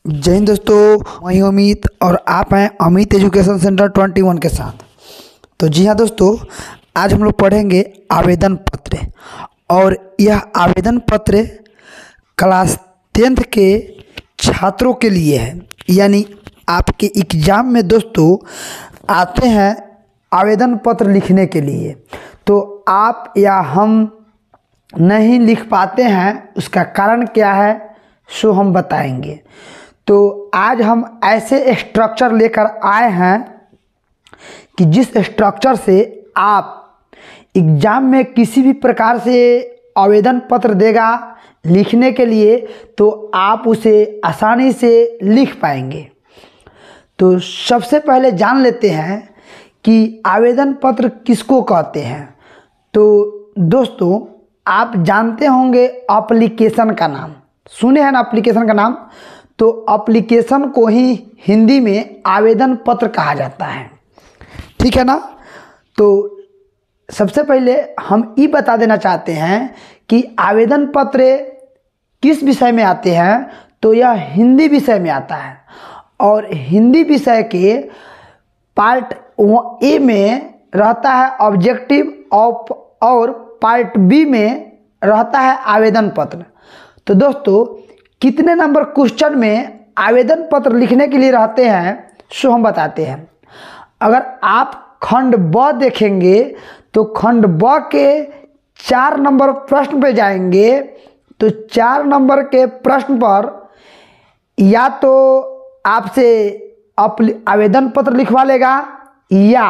जय हिंद दोस्तों, मैं हूं अमित और आप हैं अमित एजुकेशन सेंटर 21 के साथ। तो जी हाँ दोस्तों, आज हम लोग पढ़ेंगे आवेदन पत्र। और यह आवेदन पत्र क्लास 10th के छात्रों के लिए है, यानी आपके एग्ज़ाम में दोस्तों आते हैं आवेदन पत्र लिखने के लिए। तो आप या हम नहीं लिख पाते हैं, उसका कारण क्या है सो हम बताएंगे। तो आज हम ऐसे स्ट्रक्चर लेकर आए हैं कि जिस स्ट्रक्चर से आप एग्ज़ाम में किसी भी प्रकार से आवेदन पत्र देगा लिखने के लिए तो आप उसे आसानी से लिख पाएंगे। तो सबसे पहले जान लेते हैं कि आवेदन पत्र किसको कहते हैं। तो दोस्तों, आप जानते होंगे एप्लीकेशन का नाम, सुने हैं ना एप्लीकेशन का नाम। तो एप्लीकेशन को ही हिंदी में आवेदन पत्र कहा जाता है, ठीक है ना। तो सबसे पहले हम ये बता देना चाहते हैं कि आवेदन पत्र किस विषय में आते हैं। तो यह हिंदी विषय में आता है और हिंदी विषय के पार्ट ए में रहता है ऑब्जेक्टिव और पार्ट बी में रहता है आवेदन पत्र। तो दोस्तों, कितने नंबर क्वेश्चन में आवेदन पत्र लिखने के लिए रहते हैं सो हम बताते हैं। अगर आप खंड ब देखेंगे तो खंड ब के 4 नंबर प्रश्न पे जाएंगे तो 4 नंबर के प्रश्न पर या तो आपसे आवेदन पत्र लिखवा लेगा या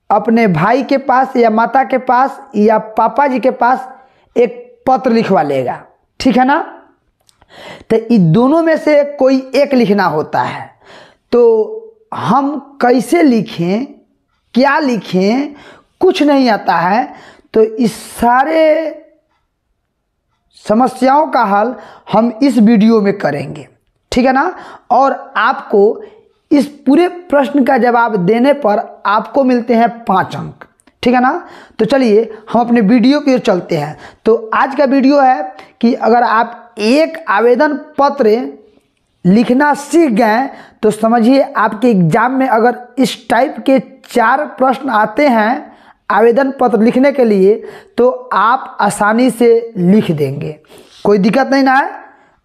अपने भाई के पास या माता के पास या पापा जी के पास एक पत्र लिखवा लेगा, ठीक है ना। तो इन दोनों में से कोई एक लिखना होता है। तो हम कैसे लिखें, क्या लिखें, कुछ नहीं आता है। तो इस सारे समस्याओं का हल हम इस वीडियो में करेंगे, ठीक है ना। और आपको इस पूरे प्रश्न का जवाब देने पर आपको मिलते हैं 5 अंक, ठीक है ना। तो चलिए हम अपने वीडियो की ओर चलते हैं। तो आज का वीडियो है कि अगर आप एक आवेदन पत्र लिखना सीख गए तो समझिए आपके एग्जाम में अगर इस टाइप के 4 प्रश्न आते हैं आवेदन पत्र लिखने के लिए तो आप आसानी से लिख देंगे, कोई दिक्कत नहीं ना है।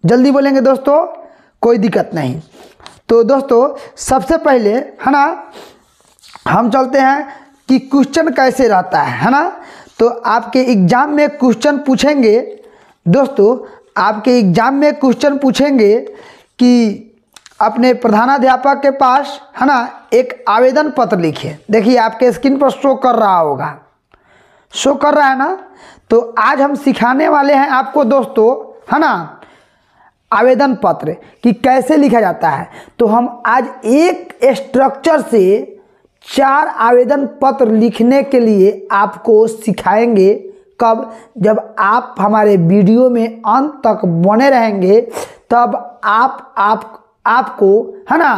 जल्दी बोलेंगे दोस्तों, कोई दिक्कत नहीं। तो दोस्तों, सबसे पहले है ना हम चलते हैं कि क्वेश्चन कैसे रहता है ना। तो आपके एग्जाम में क्वेश्चन पूछेंगे दोस्तों, आपके एग्जाम में क्वेश्चन पूछेंगे कि अपने प्रधानाध्यापक के पास है ना एक आवेदन पत्र लिखिए। देखिए आपके स्क्रीन पर शो कर रहा होगा, शो कर रहा है ना। तो आज हम सिखाने वाले हैं आपको दोस्तों है ना आवेदन पत्र कि कैसे लिखा जाता है। तो हम आज एक स्ट्रक्चर से 4 आवेदन पत्र लिखने के लिए आपको सिखाएंगे। कब? जब आप हमारे वीडियो में अंत तक बने रहेंगे तब आपको है ना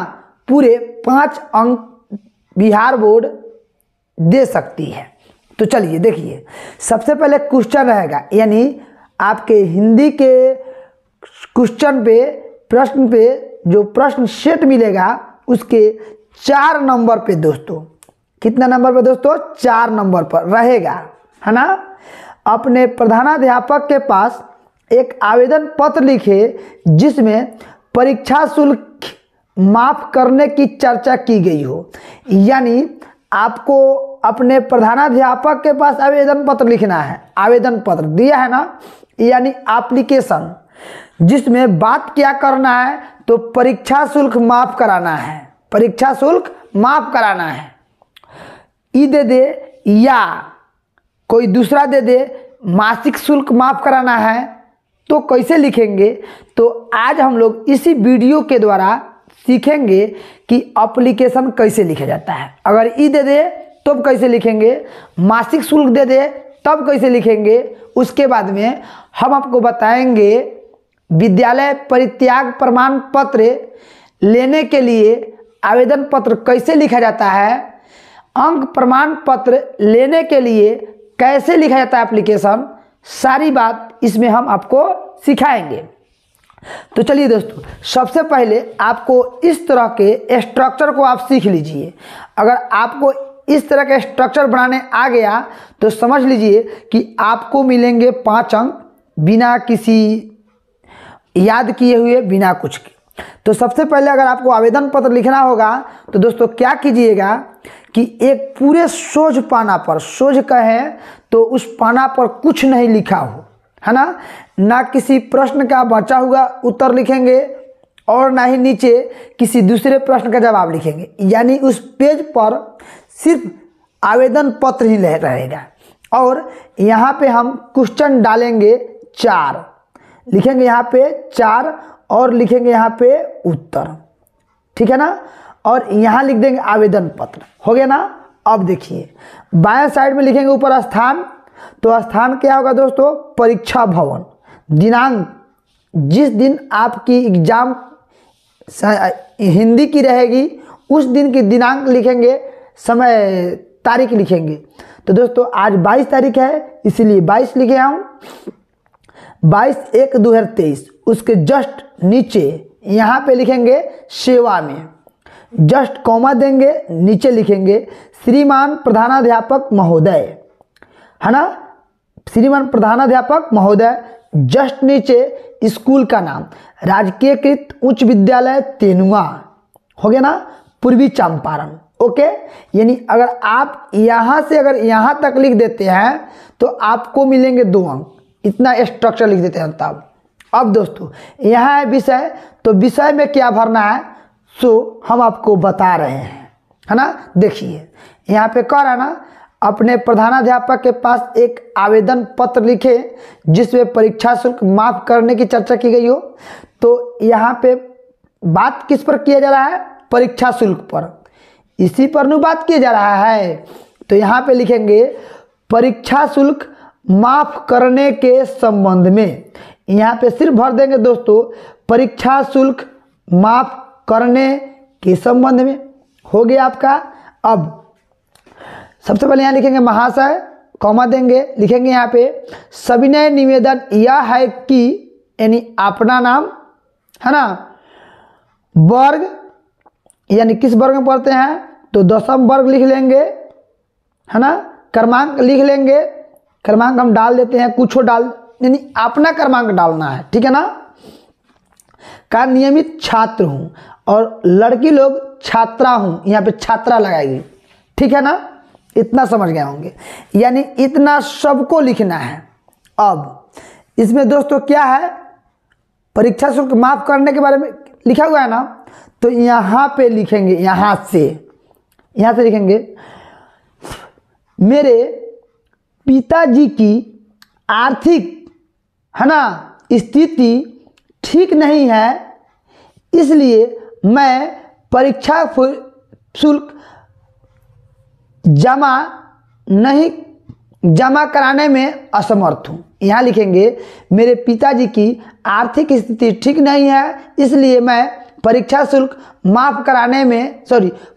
पूरे 5 अंक बिहार बोर्ड दे सकती है। तो चलिए देखिए, सबसे पहले क्वेश्चन रहेगा, यानी आपके हिंदी के क्वेश्चन पे प्रश्न पे जो प्रश्न सेट मिलेगा उसके 4 नंबर पे दोस्तों, कितना नंबर पे दोस्तों? 4 नंबर पर रहेगा है ना। अपने प्रधानाध्यापक के पास एक आवेदन पत्र लिखे जिसमें परीक्षा शुल्क माफ करने की चर्चा की गई हो। यानी आपको अपने प्रधानाध्यापक के पास आवेदन पत्र लिखना है, आवेदन पत्र दिया है ना, यानी एप्लीकेशन, जिसमें बात क्या करना है तो परीक्षा शुल्क माफ कराना है, परीक्षा शुल्क माफ कराना है। ई दे दे या कोई दूसरा दे दे, मासिक शुल्क माफ कराना है। तो कैसे लिखेंगे? तो आज हम लोग इसी वीडियो के द्वारा सीखेंगे कि एप्लीकेशन कैसे लिखा जाता है। अगर ई दे दे तब कैसे लिखेंगे, मासिक शुल्क दे दे तब कैसे लिखेंगे। उसके बाद में हम आपको बताएंगे विद्यालय परित्याग प्रमाण पत्र लेने के लिए आवेदन पत्र कैसे लिखा जाता है, अंक प्रमाण पत्र लेने के लिए कैसे लिखा जाता है एप्लीकेशन, सारी बात इसमें हम आपको सिखाएंगे। तो चलिए दोस्तों, सबसे पहले आपको इस तरह के स्ट्रक्चर को आप सीख लीजिए। अगर आपको इस तरह के स्ट्रक्चर बनाने आ गया तो समझ लीजिए कि आपको मिलेंगे 5 अंक बिना किसी याद किए हुए, बिना कुछ के। तो सबसे पहले अगर आपको आवेदन पत्र लिखना होगा तो दोस्तों क्या कीजिएगा कि एक पूरे सोझ पाना पर, सोझ कहें तो उस पाना पर कुछ नहीं लिखा हो, है ना किसी प्रश्न का बचा हुआ उत्तर लिखेंगे और ना ही नीचे किसी दूसरे प्रश्न का जवाब लिखेंगे, यानी उस पेज पर सिर्फ आवेदन पत्र ही रहेगा। और यहाँ पे हम क्वेश्चन डालेंगे 4, लिखेंगे यहाँ पे 4 और लिखेंगे यहाँ पे उत्तर, ठीक है ना। और यहाँ लिख देंगे आवेदन पत्र, हो गया ना। अब देखिए बाएं साइड में लिखेंगे ऊपर स्थान, तो स्थान क्या होगा दोस्तों, परीक्षा भवन। दिनांक, जिस दिन आपकी एग्जाम हिंदी की रहेगी उस दिन की दिनांक लिखेंगे, समय तारीख लिखेंगे। तो दोस्तों आज 22 तारीख है इसलिए 22 लिखे हम, 22/1/2023। उसके जस्ट नीचे यहाँ पे लिखेंगे सेवा में, जस्ट कॉमा देंगे, नीचे लिखेंगे श्रीमान प्रधानाध्यापक महोदय, है ना, श्रीमान प्रधानाध्यापक महोदय। जस्ट नीचे स्कूल का नाम राजकीयकृत उच्च विद्यालय तेनुआ, हो गया ना, पूर्वी चंपारण। ओके, यानी अगर आप यहाँ से अगर यहाँ तक लिख देते हैं तो आपको मिलेंगे 2 अंक, इतना स्ट्रक्चर लिख देते हैं तब। अब दोस्तों यहाँ है विषय, तो विषय में क्या भरना है सो हम आपको बता रहे हैं, है ना। देखिए यहाँ पे कह रहा है ना, अपने प्रधानाध्यापक के पास एक आवेदन पत्र लिखे जिसमें परीक्षा शुल्क माफ करने की चर्चा की गई हो। तो यहाँ पे बात किस पर किया जा रहा है, परीक्षा शुल्क पर, इसी पर न बात किया जा रहा है। तो यहाँ पे लिखेंगे परीक्षा शुल्क माफ करने के संबंध में, यहाँ पे सिर्फ भर देंगे दोस्तों परीक्षा शुल्क माफ करने के संबंध में, हो गया आपका। अब सबसे पहले यहाँ लिखेंगे महाशय, कॉमा देंगे, लिखेंगे यहाँ पे सविनय निवेदन यह है कि, यानी अपना नाम, है ना, वर्ग, यानी किस वर्ग में पढ़ते हैं तो 10वीं वर्ग लिख लेंगे, है ना, क्रमांक लिख लेंगे, क्रमांक हम डाल देते हैं, कुछ डाल, यानी अपना क्रमांक डालना है, ठीक है ना। का नियमित छात्र हूँ और लड़की लोग छात्रा हूँ, यहाँ पे छात्रा लगाएगी, ठीक है ना, इतना समझ गए होंगे, यानी इतना सबको लिखना है। अब इसमें दोस्तों क्या है, परीक्षा शुल्क माफ करने के बारे में लिखा हुआ है ना, तो यहाँ पे लिखेंगे, यहाँ से लिखेंगे मेरे पिताजी की आर्थिक, है ना, स्थिति ठीक नहीं है, इसलिए मैं परीक्षा शुल्क जमा कराने में असमर्थ हूँ। यहाँ लिखेंगे मेरे पिताजी की आर्थिक स्थिति ठीक नहीं है, इसलिए मैं परीक्षा शुल्क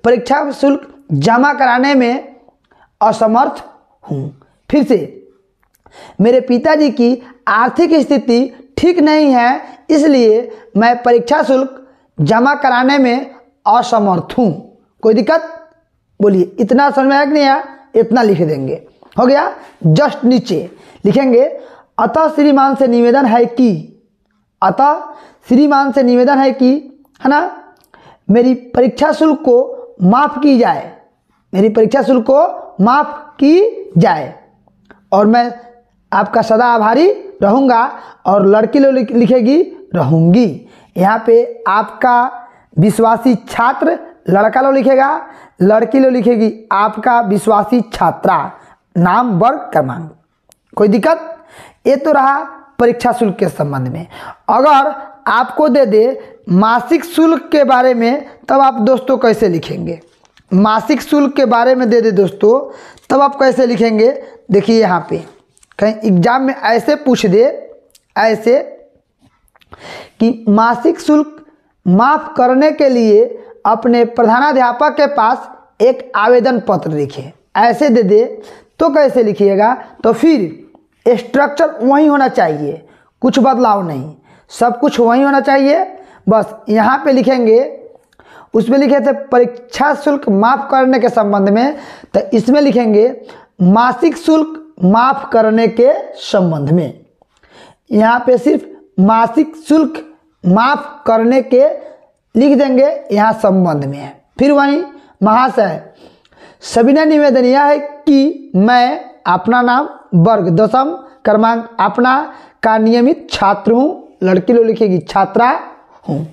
परीक्षा शुल्क जमा कराने में असमर्थ हूँ। फिर से, मेरे पिताजी की आर्थिक स्थिति ठीक नहीं है, इसलिए मैं परीक्षा शुल्क जमा कराने में असमर्थ हूँ। कोई दिक्कत, बोलिए, इतना समझ में आया कि नहीं आया, इतना लिख देंगे, हो गया। जस्ट नीचे लिखेंगे अतः श्रीमान से निवेदन है कि, अतः श्रीमान से निवेदन है कि, है ना, मेरी परीक्षा शुल्क को माफ़ की जाए, मेरी परीक्षा शुल्क को माफ़ की जाए और मैं आपका सदा आभारी रहूँगा। और लड़की लोग लिखेगी रहूँगी, यहाँ पे आपका विश्वासी छात्र, लड़का लोग लिखेगा, लड़की लोग लिखेगी आपका विश्वासी छात्रा, नाम वर्ग क्रमांक। कोई दिक्कत, ये तो रहा परीक्षा शुल्क के संबंध में। अगर आपको दे दे मासिक शुल्क के बारे में, तब आप दोस्तों कैसे लिखेंगे, मासिक शुल्क के बारे में दे दे दोस्तों, तब आप कैसे लिखेंगे। देखिए यहाँ पे कहीं एग्जाम में ऐसे पूछ दे, ऐसे कि मासिक शुल्क माफ करने के लिए अपने प्रधानाध्यापक के पास एक आवेदन पत्र लिखे, ऐसे दे दे तो कैसे लिखिएगा। तो फिर स्ट्रक्चर वही होना चाहिए, कुछ बदलाव नहीं, सब कुछ वही होना चाहिए। बस यहाँ पे लिखेंगे, उसमें लिखे थे परीक्षा शुल्क माफ़ करने के संबंध में, तो इसमें लिखेंगे मासिक शुल्क माफ़ करने के संबंध में। यहाँ पे सिर्फ मासिक शुल्क माफ़ करने के लिख देंगे, यहाँ संबंध में है। फिर वहीं महाशय सविनय निवेदन यह है कि मैं अपना नाम वर्ग दशम क्रमांक अपना का नियमित छात्र हूँ, लड़की लोग लिखेगी छात्रा हूँ।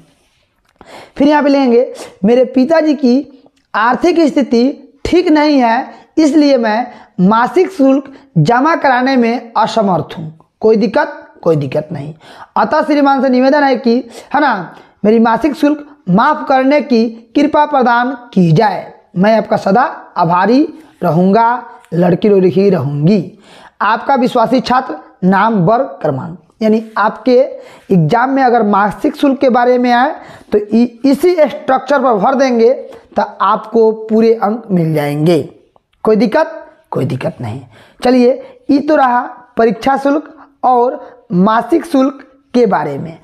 फिर यहाँ पे लिखेंगे मेरे पिताजी की आर्थिक स्थिति ठीक नहीं है, इसलिए मैं मासिक शुल्क जमा कराने में असमर्थ हूँ। कोई दिक्कत नहीं। अतः श्रीमान से निवेदन है कि है ना, मेरी मासिक शुल्क माफ़ करने की कृपा प्रदान की जाए। मैं आपका सदा आभारी रहूँगा, लड़की लोग लिखी रहूँगी। आपका विश्वासी छात्र नाम वर्ग क्रमांक, यानी आपके एग्जाम में अगर मासिक शुल्क के बारे में आए तो इसी स्ट्रक्चर पर भर देंगे तो आपको पूरे अंक मिल जाएंगे। कोई दिक्कत नहीं। चलिए, ये तो रहा परीक्षा शुल्क और मासिक शुल्क के बारे में।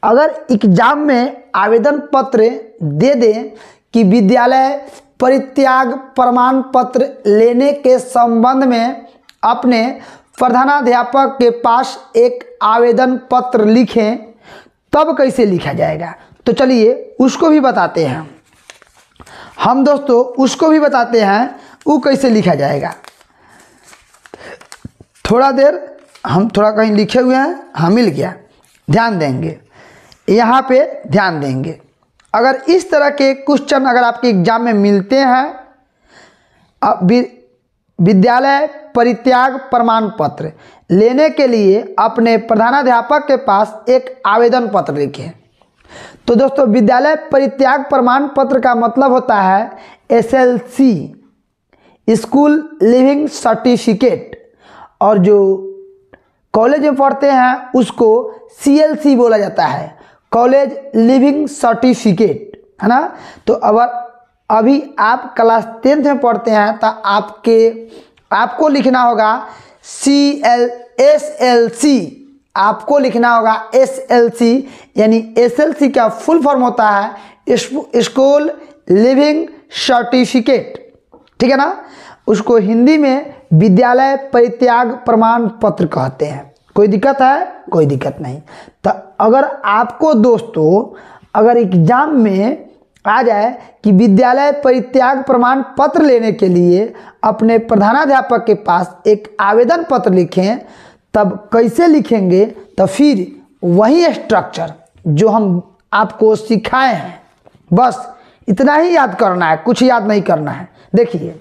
अगर एग्जाम में आवेदन पत्र दे दें कि विद्यालय परित्याग प्रमाण पत्र लेने के संबंध में अपने प्रधानाध्यापक के पास एक आवेदन पत्र लिखें, तब कैसे लिखा जाएगा? तो चलिए उसको भी बताते हैं हम दोस्तों, उसको भी बताते हैं वो कैसे लिखा जाएगा। थोड़ा देर हम थोड़ा कहीं लिखे हुए हैं, हाँ मिल गया, ध्यान देंगे, यहाँ पे ध्यान देंगे। अगर इस तरह के क्वेश्चन अगर आपके एग्जाम में मिलते हैं, विद्यालय परित्याग प्रमाण पत्र लेने के लिए अपने प्रधानाध्यापक के पास एक आवेदन पत्र लिखें। तो दोस्तों, विद्यालय परित्याग प्रमाण पत्र का मतलब होता है SLC, स्कूल लिविंग सर्टिफिकेट, और जो कॉलेज में पढ़ते हैं उसको CLC बोला जाता है, कॉलेज लिविंग सर्टिफिकेट, है ना। तो अभी आप क्लास 10th में पढ़ते हैं तो आपको लिखना होगा SLC, आपको लिखना होगा SLC, यानी SLC का फुल फॉर्म होता है स्कूल लिविंग सर्टिफिकेट, ठीक है ना। उसको हिंदी में विद्यालय परित्याग प्रमाण पत्र कहते हैं। कोई दिक्कत है? कोई दिक्कत नहीं। तो अगर आपको दोस्तों अगर एग्जाम में आ जाए कि विद्यालय परित्याग प्रमाण पत्र लेने के लिए अपने प्रधानाध्यापक के पास एक आवेदन पत्र लिखें, तब कैसे लिखेंगे? तो फिर वही स्ट्रक्चर जो हम आपको सिखाए हैं, बस इतना ही याद करना है, कुछ याद नहीं करना है। देखिए,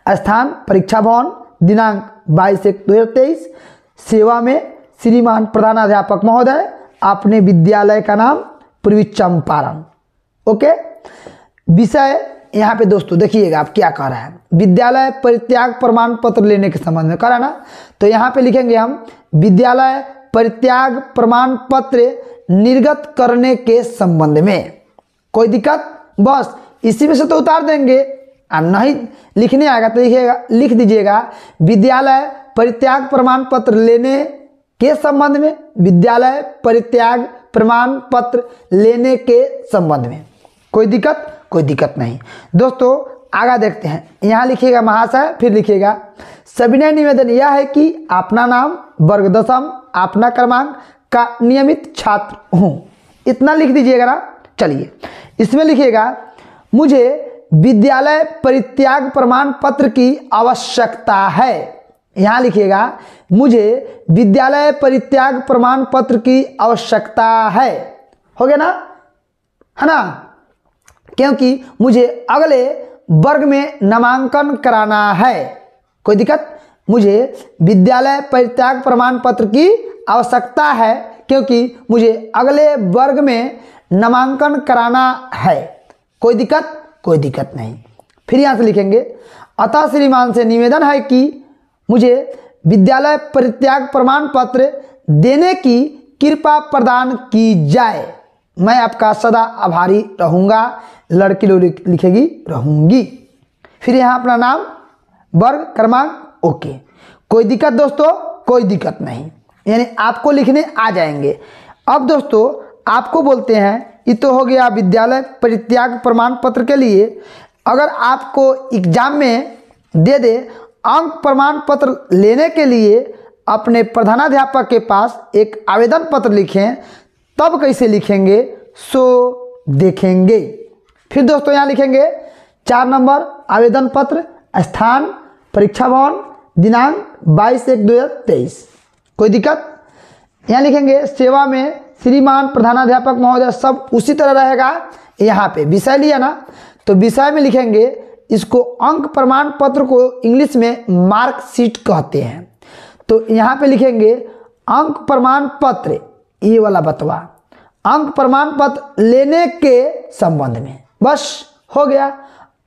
स्थान परीक्षा भवन, दिनांक 22/1/2023, सेवा में श्रीमान प्रधानाध्यापक महोदय, अपने विद्यालय का नाम पूर्वी चंपारण। ओके, विषय यहाँ पे दोस्तों देखिएगा आप क्या कह रहा है, विद्यालय परित्याग प्रमाण पत्र लेने के संबंध में, करा ना। तो यहाँ पे लिखेंगे हम विद्यालय परित्याग प्रमाण पत्र निर्गत करने के संबंध में। कोई दिक्कत? बस इसी में से तो उतार देंगे, और नहीं लिखने आएगा तो लिख दीजिएगा विद्यालय परित्याग प्रमाण पत्र लेने के संबंध में, विद्यालय परित्याग प्रमाण पत्र लेने के संबंध में। कोई दिक्कत नहीं। दोस्तों आगे देखते हैं, यहाँ लिखिएगा महाशय, फिर लिखिएगा सविनय निवेदन यह है कि अपना नाम वर्ग दशम अपना क्रमांक का नियमित छात्र हूँ, इतना लिख दीजिएगा ना। चलिए, इसमें लिखिएगा मुझे विद्यालय परित्याग प्रमाण पत्र की आवश्यकता है। यहाँ लिखिएगा मुझे विद्यालय परित्याग प्रमाण पत्र की आवश्यकता है। हो गया ना, है ना, क्योंकि मुझे अगले वर्ग में नामांकन कराना है। कोई दिक्कत? मुझे विद्यालय परित्याग प्रमाण पत्र की आवश्यकता है क्योंकि मुझे अगले वर्ग में नामांकन कराना है। कोई दिक्कत नहीं। फिर यहाँ से लिखेंगे अतः श्रीमान से निवेदन है कि मुझे विद्यालय परित्याग प्रमाण पत्र देने की कृपा प्रदान की जाए। मैं आपका सदा आभारी रहूँगा, लड़की लोग लिखेगी रहूँगी। फिर यहाँ अपना नाम वर्ग क्रमांक ओके। कोई दिक्कत दोस्तों? कोई दिक्कत नहीं, यानी आपको लिखने आ जाएंगे। अब दोस्तों आपको बोलते हैं, ये तो हो गया विद्यालय परित्याग प्रमाण पत्र के लिए। अगर आपको एग्जाम में दे दे अंक प्रमाण पत्र लेने के लिए अपने प्रधानाध्यापक के पास एक आवेदन पत्र लिखें, तब कैसे लिखेंगे सो देखेंगे। फिर दोस्तों यहाँ लिखेंगे 4 नंबर आवेदन पत्र, स्थान परीक्षा भवन, दिनांक 22/1/2023। कोई दिक्कत? यहाँ लिखेंगे सेवा में श्रीमान प्रधानाध्यापक महोदय, सब उसी तरह रहेगा। यहाँ पे विषय लिया ना, तो विषय में लिखेंगे, इसको अंक प्रमाण पत्र को इंग्लिश में मार्कशीट कहते हैं। तो यहाँ पे लिखेंगे अंक प्रमाण पत्र, ये वाला बतवा, अंक प्रमाण पत्र लेने के संबंध में, बस हो गया,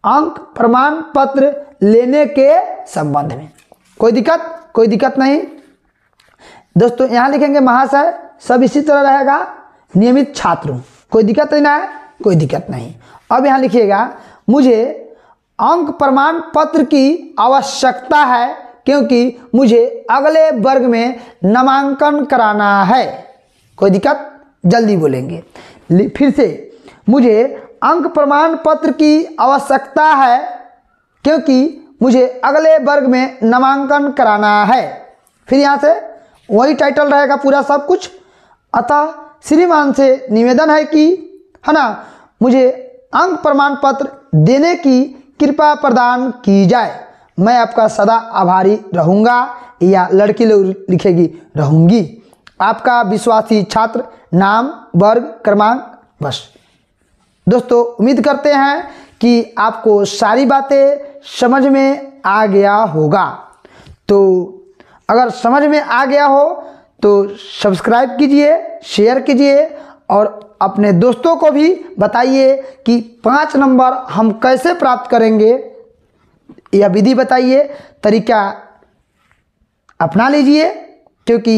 अंक प्रमाण पत्र लेने के संबंध में। कोई दिक्कत? कोई दिक्कत नहीं दोस्तों। यहाँ लिखेंगे महाशय, सब इसी तरह रहेगा, नियमित छात्र हूँ, कोई दिक्कत नहीं है, कोई दिक्कत नहीं। अब यहाँ लिखिएगा मुझे अंक प्रमाण पत्र की आवश्यकता है क्योंकि मुझे अगले वर्ग में नामांकन कराना है। कोई दिक्कत? जल्दी बोलेंगे। फिर से, मुझे अंक प्रमाण पत्र की आवश्यकता है क्योंकि मुझे अगले वर्ग में नामांकन कराना है। फिर यहाँ से वही टाइटल रहेगा पूरा सब कुछ। अतः श्रीमान से निवेदन है कि, है ना, मुझे अंक प्रमाण पत्र देने की कृपा प्रदान की जाए। मैं आपका सदा आभारी रहूँगा, या लड़की लोग लिखेगी रहूँगी। आपका विश्वासी छात्र, नाम, वर्ग क्रमांक, बस। दोस्तों उम्मीद करते हैं कि आपको सारी बातें समझ में आ गया होगा। तो अगर समझ में आ गया हो तो सब्सक्राइब कीजिए, शेयर कीजिए और अपने दोस्तों को भी बताइए कि 5 नंबर हम कैसे प्राप्त करेंगे, यह विधि बताइए, तरीका अपना लीजिए। क्योंकि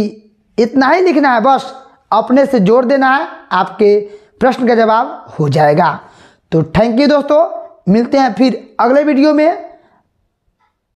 इतना ही लिखना है, बस अपने से जोड़ देना है, आपके प्रश्न का जवाब हो जाएगा। तो थैंक यू दोस्तों, मिलते हैं फिर अगले वीडियो में।